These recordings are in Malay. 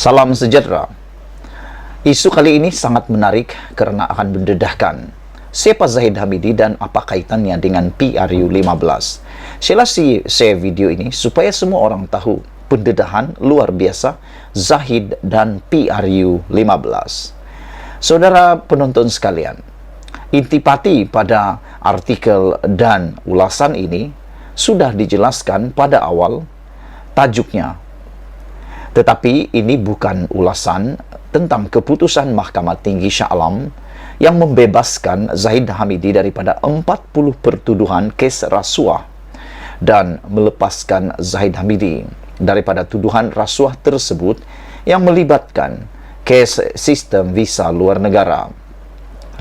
Salam sejahtera. Isu kali ini sangat menarik karena akan mendedahkan siapa Zahid Hamidi dan apa kaitannya dengan PRU 15. Saya share video ini supaya semua orang tahu pendedahan luar biasa Zahid dan PRU 15. Saudara penonton sekalian, intipati pada artikel dan ulasan ini sudah dijelaskan pada awal tajuknya. Tetapi ini bukan ulasan tentang keputusan Mahkamah Tinggi Shah Alam yang membebaskan Zahid Hamidi daripada 40 pertuduhan kes rasuah dan melepaskan Zahid Hamidi daripada tuduhan rasuah tersebut yang melibatkan kes sistem visa luar negara.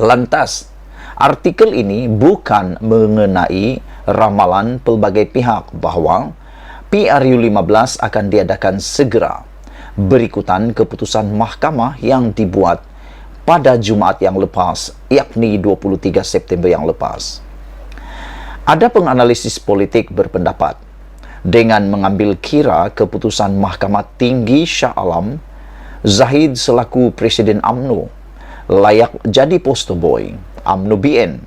Lantas, artikel ini bukan mengenai ramalan pelbagai pihak bahwa PRU 15 akan diadakan segera berikutan keputusan mahkamah yang dibuat pada Jumaat yang lepas, yakni 23 September yang lepas. Ada penganalisis politik berpendapat, dengan mengambil kira keputusan Mahkamah Tinggi Shah Alam, Zahid selaku Presiden UMNO layak jadi poster boy UMNO BN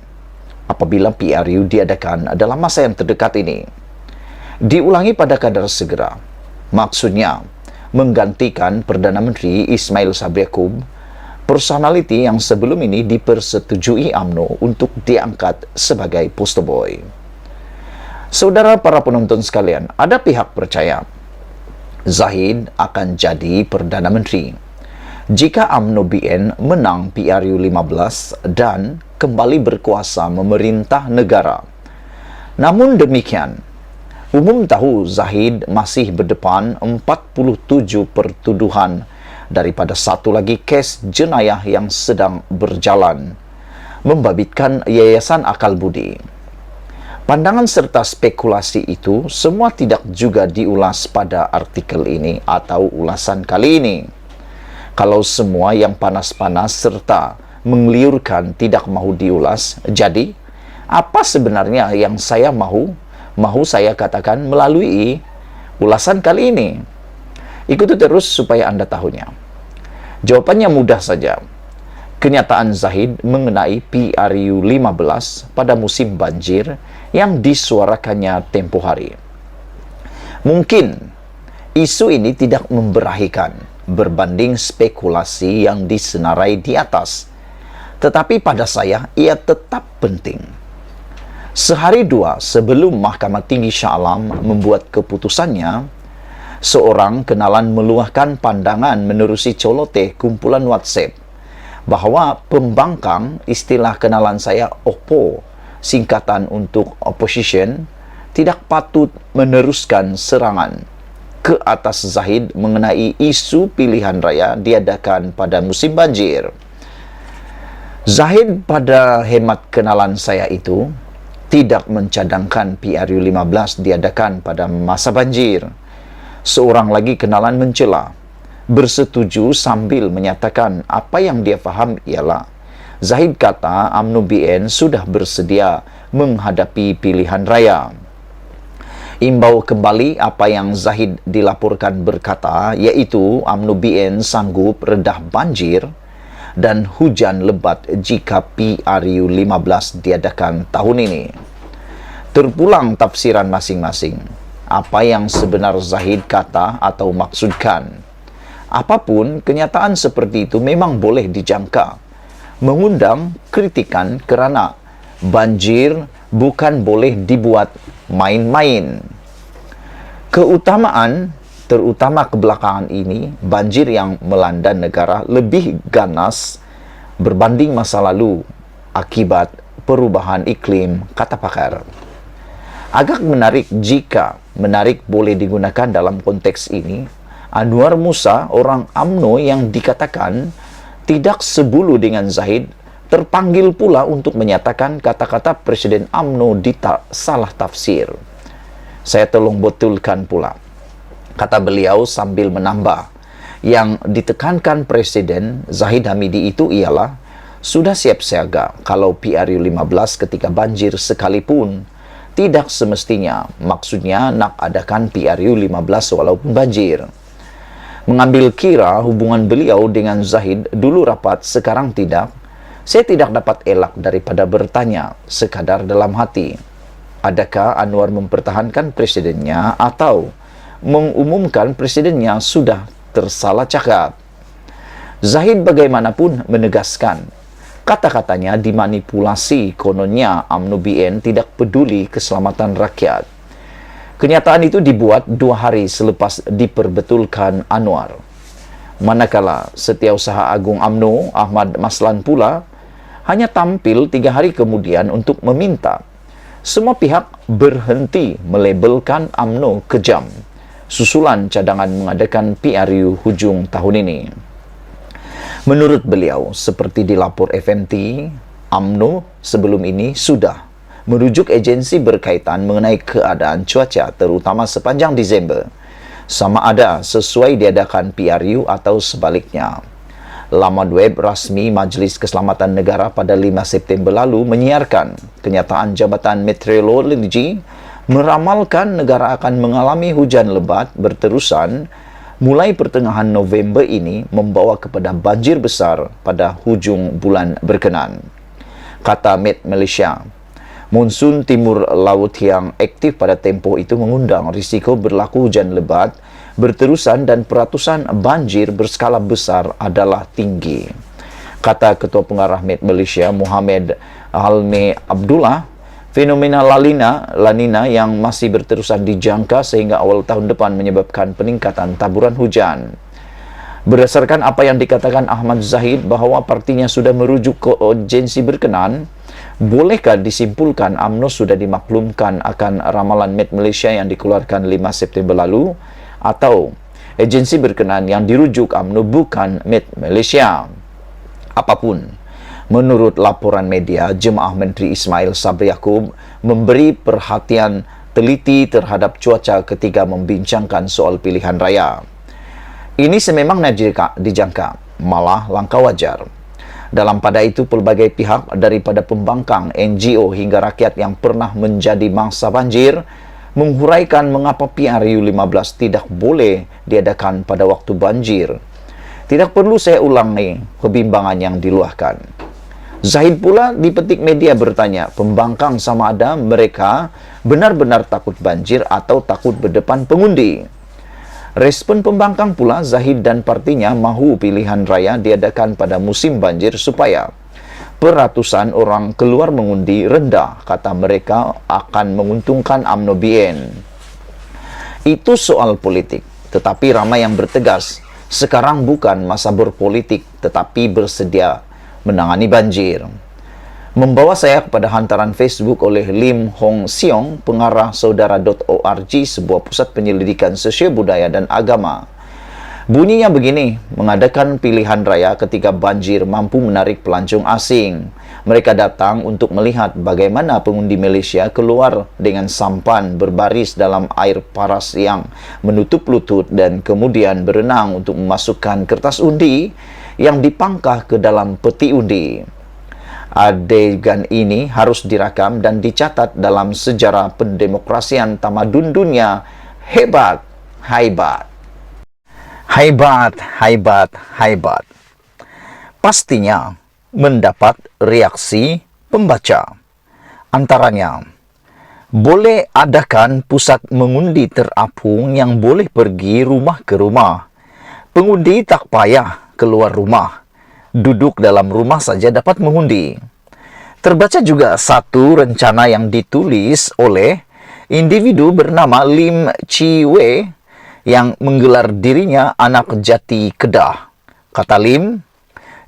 apabila PRU diadakan dalam masa yang terdekat ini. Diulangi pada kadar segera, maksudnya menggantikan Perdana Menteri Ismail Sabri Yaakob, personality yang sebelum ini dipersetujui UMNO untuk diangkat sebagai poster boy. Saudara para penonton sekalian, ada pihak percaya Zahid akan jadi Perdana Menteri jika UMNO BN menang PRU 15 dan kembali berkuasa memerintah negara. Namun demikian, umum tahu Zahid masih berdepan 47 pertuduhan daripada satu lagi kes jenayah yang sedang berjalan, membabitkan Yayasan Akal Budi. Pandangan serta spekulasi itu semua tidak juga diulas pada artikel ini atau ulasan kali ini. Kalau semua yang panas-panas serta menggeliurkan tidak mahu diulas, jadi apa sebenarnya yang saya mahu saya katakan melalui ulasan kali ini? Ikuti terus supaya Anda tahunya. Jawabannya mudah saja. Kenyataan Zahid mengenai PRU 15 pada musim banjir yang disuarakannya tempo hari. Mungkin isu ini tidak memberahikan berbanding spekulasi yang disenarai di atas. Tetapi pada saya, ia tetap penting. Sehari dua sebelum Mahkamah Tinggi Shah Alam membuat keputusannya, seorang kenalan meluahkan pandangan menerusi coloteh kumpulan WhatsApp bahwa pembangkang, istilah kenalan saya OPPO, singkatan untuk opposition, tidak patut meneruskan serangan ke atas Zahid mengenai isu pilihan raya diadakan pada musim banjir. Zahid pada hemat kenalan saya itu tidak mencadangkan PRU 15 diadakan pada masa banjir. Seorang lagi kenalan mencela, bersetuju sambil menyatakan apa yang dia faham ialah Zahid kata UMNO BN sudah bersedia menghadapi pilihan raya. Imbau kembali apa yang Zahid dilaporkan berkata, yaitu UMNO BN sanggup redah banjir dan hujan lebat jika PRU 15 diadakan tahun ini. Terpulang tafsiran masing-masing. Apa yang sebenar Zahid kata atau maksudkan. Apapun, kenyataan seperti itu memang boleh dijangka. Mengundang kritikan kerana banjir bukan boleh dibuat main-main. Keutamaan terutama kebelakangan ini, banjir yang melanda negara lebih ganas berbanding masa lalu akibat perubahan iklim, kata pakar. Agak menarik jika menarik boleh digunakan dalam konteks ini, Anwar Musa, orang UMNO yang dikatakan tidak sebulu dengan Zahid, terpanggil pula untuk menyatakan kata-kata Presiden UMNO salah tafsir. Saya tolong betulkan pula. Kata beliau sambil menambah, yang ditekankan Presiden Zahid Hamidi itu ialah sudah siap siaga kalau PRU 15 ketika banjir sekalipun. Tidak semestinya, maksudnya nak adakan PRU 15 walaupun banjir. Mengambil kira hubungan beliau dengan Zahid dulu rapat, sekarang tidak, saya tidak dapat elak daripada bertanya sekadar dalam hati. Adakah Anwar mempertahankan presidennya atau mengumumkan presidennya sudah tersalah cakap? Zahid bagaimanapun menegaskan, kata-katanya dimanipulasi, kononnya UMNO BN tidak peduli keselamatan rakyat. Kenyataan itu dibuat 2 hari selepas diperbetulkan Anwar. Manakala Setiausaha Agung UMNO Ahmad Maslan pula hanya tampil 3 hari kemudian untuk meminta semua pihak berhenti melabelkan UMNO kejam, susulan cadangan mengadakan PRU hujung tahun ini. Menurut beliau, seperti dilapor FMT, UMNO sebelum ini sudah merujuk agensi berkaitan mengenai keadaan cuaca terutama sepanjang Disember, sama ada sesuai diadakan PRU atau sebaliknya. Laman web rasmi Majlis Keselamatan Negara pada 5 September lalu menyiarkan kenyataan Jabatan Meteorologi meramalkan negara akan mengalami hujan lebat berterusan mulai pertengahan November ini, membawa kepada banjir besar pada hujung bulan berkenan. Kata Met Malaysia, monsun timur laut yang aktif pada tempoh itu mengundang risiko berlaku hujan lebat berterusan dan peratusan banjir berskala besar adalah tinggi. Kata Ketua Pengarah Met Malaysia Muhammad Halme Abdullah, fenomena La Nina yang masih berterusan dijangka sehingga awal tahun depan menyebabkan peningkatan taburan hujan. Berdasarkan apa yang dikatakan Ahmad Zahid bahawa partinya sudah merujuk ke agensi berkenan, bolehkah disimpulkan UMNO sudah dimaklumkan akan ramalan Met Malaysia yang dikeluarkan 5 September lalu, atau agensi berkenan yang dirujuk UMNO bukan Met Malaysia? Apapun, menurut laporan media, Jemaah Menteri Ismail Sabri Yaakob memberi perhatian teliti terhadap cuaca ketika membincangkan soal pilihan raya. Ini sememangnya dijangka, malah langkah wajar. Dalam pada itu, pelbagai pihak daripada pembangkang, NGO hingga rakyat yang pernah menjadi mangsa banjir menghuraikan mengapa PRU 15 tidak boleh diadakan pada waktu banjir. Tidak perlu saya ulangi kebimbangan yang diluahkan. Zahid pula dipetik media bertanya, pembangkang sama ada mereka benar-benar takut banjir atau takut berdepan pengundi. Respon pembangkang pula, Zahid dan partinya mahu pilihan raya diadakan pada musim banjir supaya peratusan orang keluar mengundi rendah, kata mereka akan menguntungkan UMNO BN. Itu soal politik, tetapi ramai yang bertegas, sekarang bukan masa berpolitik, tetapi bersedia menangani banjir. Membawa saya kepada hantaran Facebook oleh Lim Hong Siong, pengarah saudara.org, sebuah pusat penyelidikan sosial budaya dan agama. Bunyinya begini, mengadakan pilihan raya ketika banjir mampu menarik pelancong asing. Mereka datang untuk melihat bagaimana pengundi Malaysia keluar dengan sampan berbaris dalam air paras yang menutup lutut dan kemudian berenang untuk memasukkan kertas undi yang dipangkah ke dalam peti undi. Adegan ini harus direkam dan dicatat dalam sejarah pendemokrasian tamadun dunia. Hebat, haibat. Haibat, haibat, haibat. Pastinya mendapat reaksi pembaca. Antaranya, boleh adakan pusat mengundi terapung yang boleh pergi rumah ke rumah. Pengundi tak payah keluar rumah. Duduk dalam rumah saja dapat mengundi. Terbaca juga satu rencana yang ditulis oleh individu bernama Lim Chi Wei yang menggelar dirinya anak jati Kedah. Kata Lim,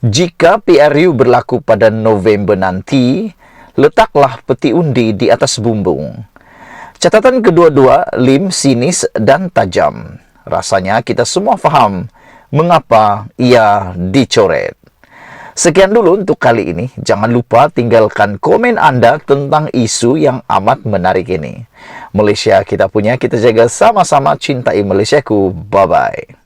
jika PRU berlaku pada November nanti, letaklah peti undi di atas bumbung. Catatan kedua-dua Lim sinis dan tajam. Rasanya kita semua faham mengapa ia dicoret. Sekian dulu untuk kali ini. Jangan lupa tinggalkan komen Anda tentang isu yang amat menarik ini. Malaysia kita punya, kita jaga sama-sama, cintai Malaysiaku. Bye-bye.